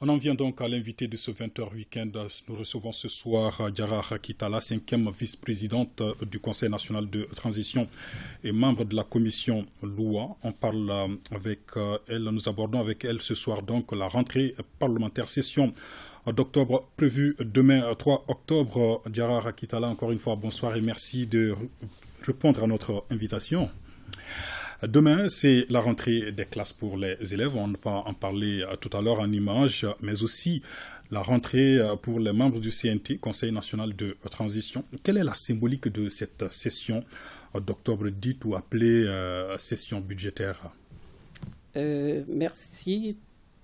On en vient donc à l'invité de ce 20h week-end. Nous recevons ce soir Diarra Kitala, 5e vice-présidente du Conseil national de transition et membre de la commission LOA. On parle avec elle, nous abordons avec elle ce soir donc la rentrée parlementaire, session d'octobre prévue demain 3 octobre. Diarra Kitala, encore une fois, bonsoir et merci de répondre à notre invitation. Demain, c'est la rentrée des classes pour les élèves. On va en parler tout à l'heure en images, mais aussi la rentrée pour les membres du CNT, Conseil national de transition. Quelle est la symbolique de cette session d'octobre dite ou appelée session budgétaire? Merci.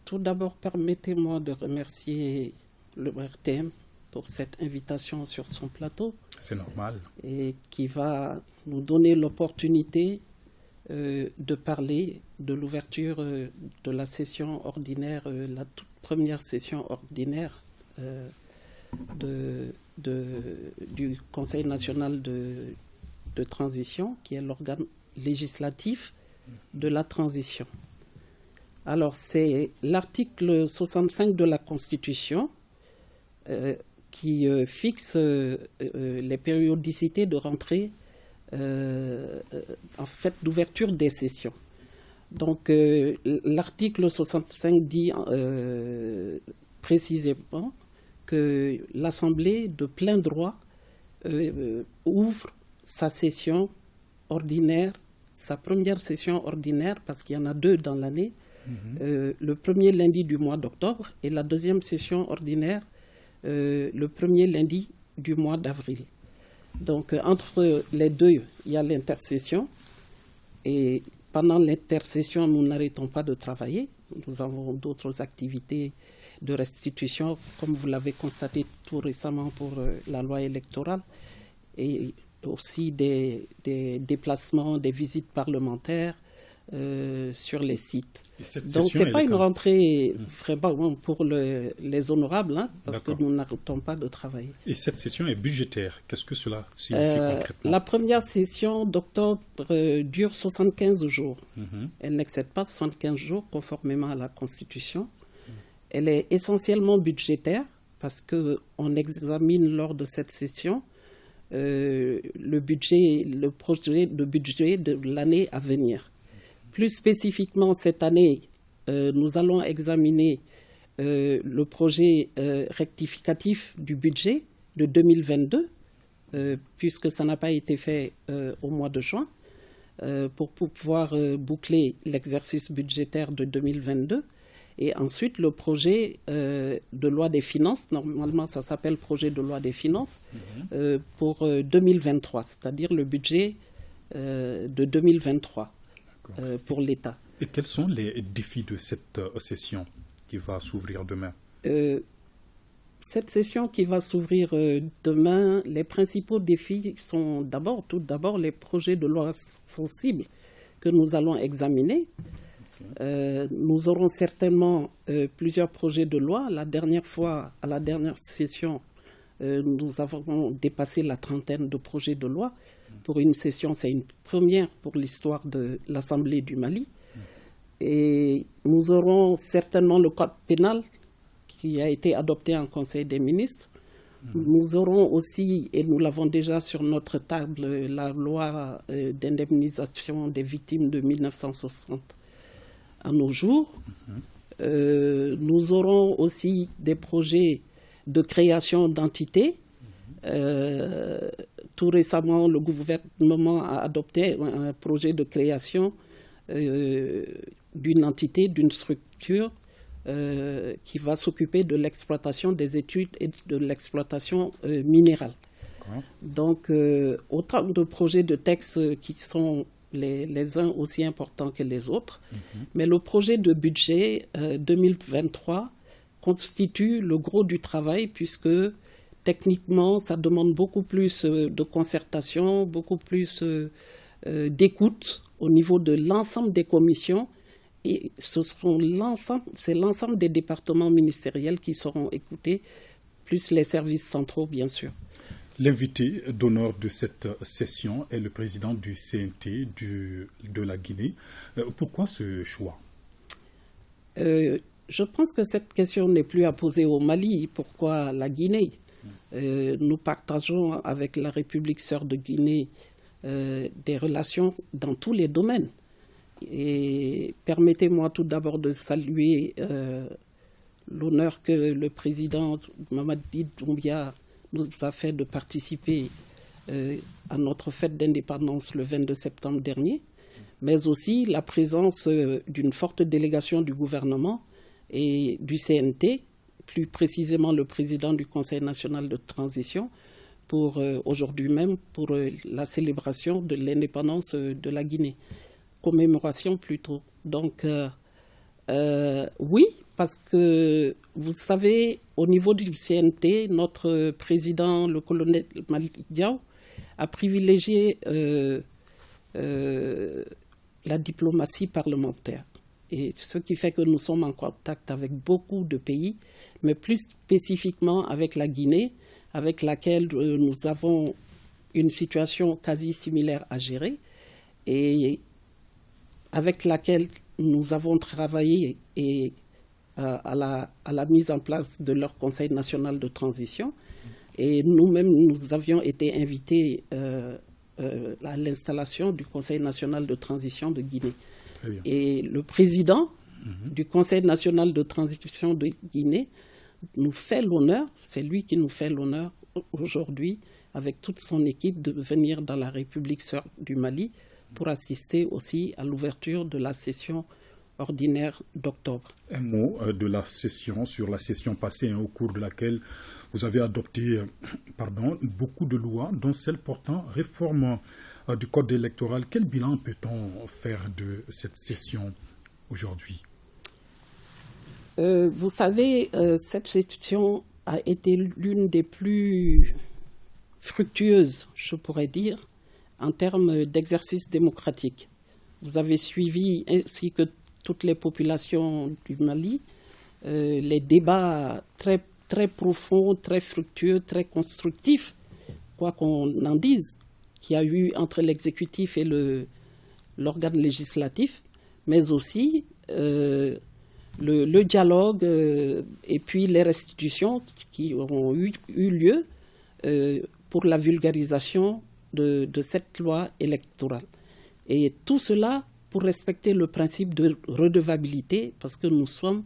Tout d'abord, permettez-moi de remercier le RTM pour cette invitation sur son plateau. C'est normal. Et qui va nous donner l'opportunité de parler de l'ouverture de la session ordinaire, la toute première session ordinaire du Conseil national de transition, qui est l'organe législatif de la transition. Alors, c'est l'article 65 de la Constitution qui fixe les périodicités de rentrée en fait d'ouverture des sessions. Donc l'article 65 dit précisément que l'Assemblée de plein droit ouvre sa session ordinaire, sa première session ordinaire, parce qu'il y en a deux dans l'année, le premier lundi du mois d'octobre et la deuxième session ordinaire le premier lundi du mois d'avril. Donc, entre les deux, il y a l'intercession. Et pendant l'intercession, nous n'arrêtons pas de travailler. Nous avons d'autres activités de restitution, comme vous l'avez constaté tout récemment pour la loi électorale, et aussi des déplacements, des visites parlementaires sur les sites. Donc, ce n'est pas une rentrée vraiment pour les honorables, parce que nous n'arrêtons pas de travailler. Et cette session est budgétaire. Qu'est-ce que cela signifie concrètement? La première session d'octobre dure 75 jours. Elle n'excède pas 75 jours, conformément à la Constitution. Elle est essentiellement budgétaire, parce qu'on examine lors de cette session le projet de budget de l'année à venir. Plus spécifiquement, cette année, nous allons examiner le projet rectificatif du budget de 2022, puisque ça n'a pas été fait au mois de juin, pour pouvoir boucler l'exercice budgétaire de 2022. Et ensuite, le projet de loi des finances, normalement ça s'appelle projet de loi des finances, pour 2023, c'est-à-dire le budget de 2023. Pour l'État. Et quels sont les défis de cette session qui va s'ouvrir demain? Cette session qui va s'ouvrir demain, les principaux défis sont tout d'abord les projets de loi sensibles que nous allons examiner. Nous aurons certainement plusieurs projets de loi. La dernière fois, à la dernière session, nous avons dépassé la trentaine de projets de loi. Pour une session, c'est une première pour l'histoire de l'Assemblée du Mali. Et nous aurons certainement le code pénal qui a été adopté en Conseil des ministres. Nous aurons aussi, et nous l'avons déjà sur notre table, la loi d'indemnisation des victimes de 1960 à nos jours. Nous aurons aussi des projets de création d'entités. Tout récemment, le gouvernement a adopté un projet de création d'une entité, d'une structure qui va s'occuper de l'exploitation des études et de l'exploitation minérale. Donc, autant de projets de textes qui sont les uns aussi importants que les autres. Mais le projet de budget 2023 constitue le gros du travail, puisque techniquement, ça demande beaucoup plus de concertation, beaucoup plus d'écoute au niveau de l'ensemble des commissions. Et c'est l'ensemble des départements ministériels qui seront écoutés, plus les services centraux, bien sûr. L'invité d'honneur de cette session est le président du CNT de la Guinée. Pourquoi ce choix? Je pense que cette question n'est plus à poser au Mali. Pourquoi la Guinée? Nous partageons avec la République sœur de Guinée des relations dans tous les domaines. Et permettez-moi tout d'abord de saluer l'honneur que le président Mamadi Doumbia nous a fait de participer à notre fête d'indépendance le 22 septembre dernier, mais aussi la présence d'une forte délégation du gouvernement et du CNT, plus précisément le président du Conseil national de transition, pour aujourd'hui même, pour la célébration de l'indépendance de la Guinée. Commémoration plutôt. Donc, oui, parce que vous savez, au niveau du CNT, notre président, le colonel Malick Diaw, a privilégié la diplomatie parlementaire. Et ce qui fait que nous sommes en contact avec beaucoup de pays, mais plus spécifiquement avec la Guinée, avec laquelle nous avons une situation quasi similaire à gérer et avec laquelle nous avons travaillé à la mise en place de leur Conseil national de transition. Et nous-mêmes, nous avions été invités à l'installation du Conseil national de transition de Guinée. Et le président du Conseil national de transition de Guinée nous fait l'honneur, c'est lui qui nous fait l'honneur aujourd'hui, avec toute son équipe, de venir dans la République sœur du Mali pour assister aussi à l'ouverture de la session ordinaire d'octobre. Un mot de la session, sur la session passée, au cours de laquelle vous avez adopté beaucoup de lois, dont celle portant réforme du code électoral. Quel bilan peut-on faire de cette session aujourd'hui? Vous savez, cette session a été l'une des plus fructueuses, je pourrais dire, en termes d'exercice démocratique. Vous avez suivi, ainsi que toutes les populations du Mali, les débats très, très profonds, très fructueux, très constructifs, quoi qu'on en dise, qu'il y a eu entre l'exécutif et l'organe législatif, mais aussi le dialogue et puis les restitutions qui ont eu lieu pour la vulgarisation de cette loi électorale. Et tout cela pour respecter le principe de redevabilité, parce que nous sommes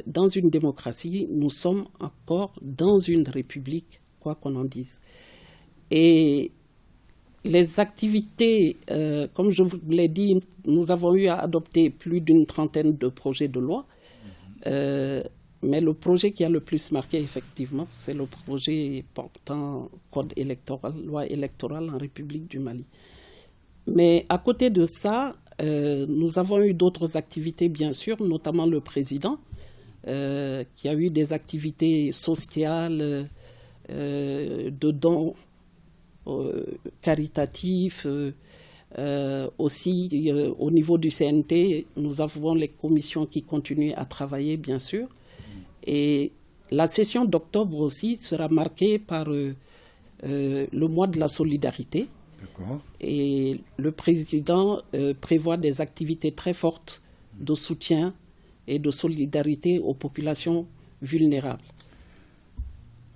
dans une démocratie, nous sommes encore dans une république, quoi qu'on en dise. Et les activités, comme je vous l'ai dit, nous avons eu à adopter plus d'une trentaine de projets de loi, mais le projet qui a le plus marqué, effectivement, c'est le projet portant code électoral, loi électorale en République du Mali. Mais à côté de ça, nous avons eu d'autres activités, bien sûr, notamment le président, qui a eu des activités sociales, de dons caritatifs. Aussi, au niveau du CNT, nous avons les commissions qui continuent à travailler, bien sûr. Et la session d'octobre aussi sera marquée par le mois de la solidarité. D'accord. Et le président prévoit des activités très fortes de soutien et de solidarité aux populations vulnérables.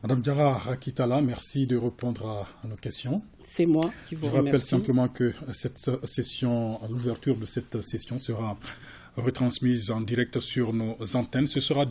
Madame Diarra Rakitala, merci de répondre à nos questions. C'est moi qui vous remercie. Je rappelle simplement que cette session, l'ouverture de cette session sera retransmise en direct sur nos antennes. Ce sera